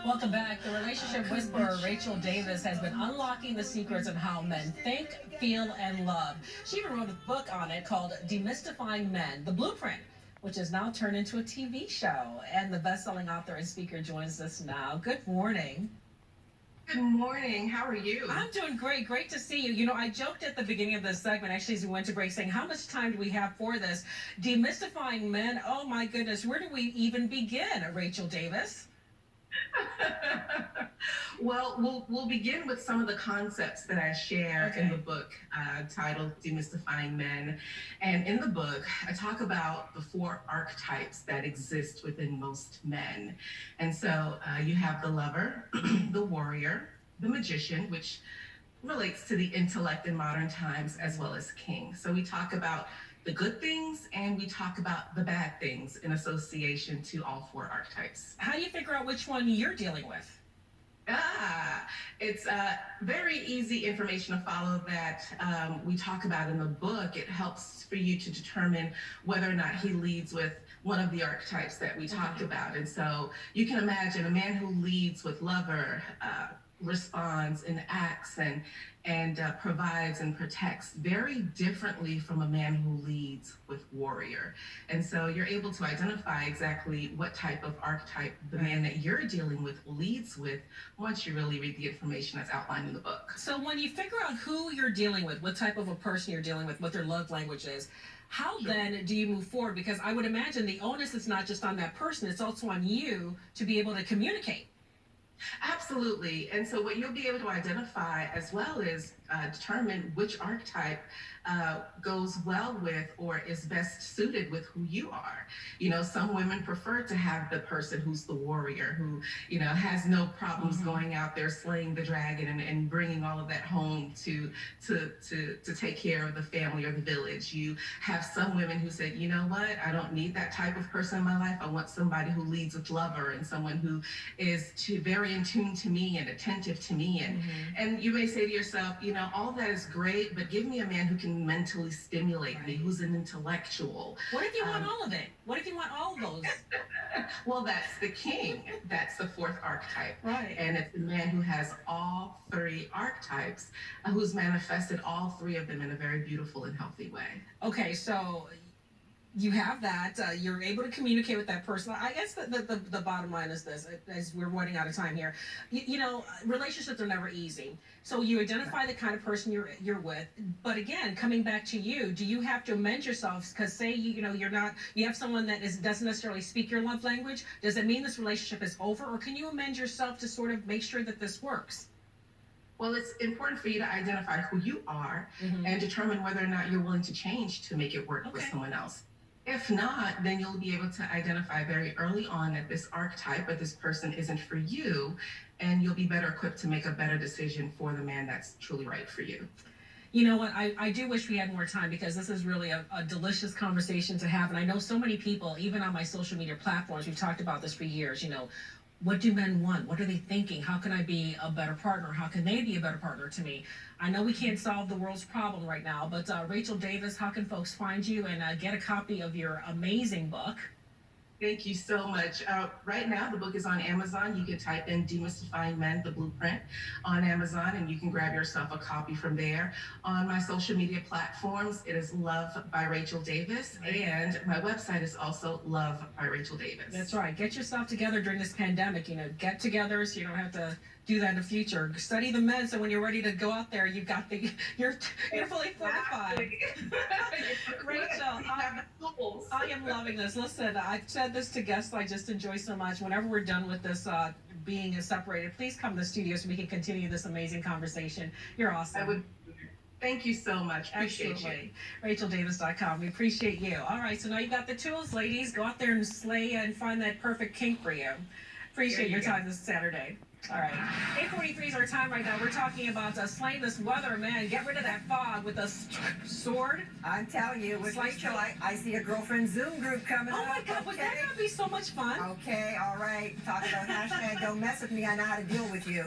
Welcome back. The relationship whisperer Rachel Davis has been unlocking the secrets of how men think, feel, and love. She even wrote a book on it called Demystifying Men, the Blueprint, which is now turned into a TV show. And the best-selling author and speaker joins us now. Good morning. Good morning. How are you? I'm doing great. Great to see you. You know, I joked at the beginning of this segment, actually, as we went to break, saying, how much time do we have for this? Demystifying men. Oh, my goodness. Where do we even begin, Rachel Davis? Well, we'll begin with some of the concepts that I share in the book titled Demystifying Men. And in the book, I talk about the four archetypes that exist within most men. And so you have the lover, the warrior, the magician, which relates to the intellect in modern times, as well as king. So we talk about the good things and we talk about the bad things in association to all four archetypes. How do you figure out which one you're dealing with? It's very easy information to follow that we talk about in the book. It helps for you to determine whether or not he leads with one of the archetypes that we talked about. And so you can imagine a man who leads with lover, responds and acts and provides and protects very differently from a man who leads with warrior. And so you're able to identify exactly what type of archetype the man that you're dealing with leads with once you really read the information that's outlined in the book. So when you figure out who you're dealing with, what type of a person you're dealing with, what their love language is, how then do you move forward? Because I would imagine the onus is not just on that person, it's also on you to be able to communicate. Absolutely. And so what you'll be able to identify as well is determine which archetype goes well with or is best suited with who you are. You know, some women prefer to have the person who's the warrior, who, you know, has no problems going out there slaying the dragon and bringing all of that home to take care of the family or the village. You have some women who said, you know what, I don't need that type of person in my life. I want somebody who leads with lover and someone who is very in tune to me and attentive to me. And you may say to yourself, you know, all that is great, but give me a man who can mentally stimulate me, who's an intellectual. What if you want all of it? What if you want all of those? Well, that's the king. That's the fourth archetype. Right. And it's the man who has all three archetypes, who's manifested all three of them in a very beautiful and healthy way. Okay, so you have that. You're able to communicate with that person. I guess the bottom line is this, as we're running out of time here. You know, relationships are never easy. So you identify the kind of person you're with. But again, coming back to you, do you have to amend yourself? Because say you have someone that doesn't necessarily speak your love language. Does it mean this relationship is over, or can you amend yourself to sort of make sure that this works? Well, it's important for you to identify who you are and determine whether or not you're willing to change to make it work with someone else. If not, then you'll be able to identify very early on that this archetype or this person isn't for you, and you'll be better equipped to make a better decision for the man that's truly right for you. You know what? I do wish we had more time, because this is really a delicious conversation to have. And I know so many people, even on my social media platforms, we've talked about this for years, you know, what do men want? What are they thinking? How can I be a better partner? How can they be a better partner to me? I know we can't solve the world's problem right now, but Rachel Davis, how can folks find you and get a copy of your amazing book? Thank you so much. Right now, the book is on Amazon. You can type in Demystifying Men, the Blueprint on Amazon, and you can grab yourself a copy from there. On my social media platforms, it is Love by Rachel Davis, and my website is also Love by Rachel Davis. That's right. Get yourself together during this pandemic. You know, get together so you don't have to do that in the future. Study the men so when you're ready to go out there, you've got you're fully fortified. Rachel, I am loving this. Listen, I've said this to guests I just enjoy so much. Whenever we're done with this being separated, please come to the studio so we can continue this amazing conversation. You're awesome. Thank you so much. Appreciate Absolutely. You. RachelDavis.com. We appreciate you. All right, so now you got the tools, ladies. Go out there and slay and find that perfect kink for you. Appreciate your time this Saturday. All right. 8:43 is our time right now. We're talking about slaying this weather, man. Get rid of that fog with a sword. I'm telling you, with Rachel, I see a girlfriend Zoom group coming up. Oh, my God. Was that going to be so much fun? Okay, all right. Talk about hashtag don't mess with me. I know how to deal with you.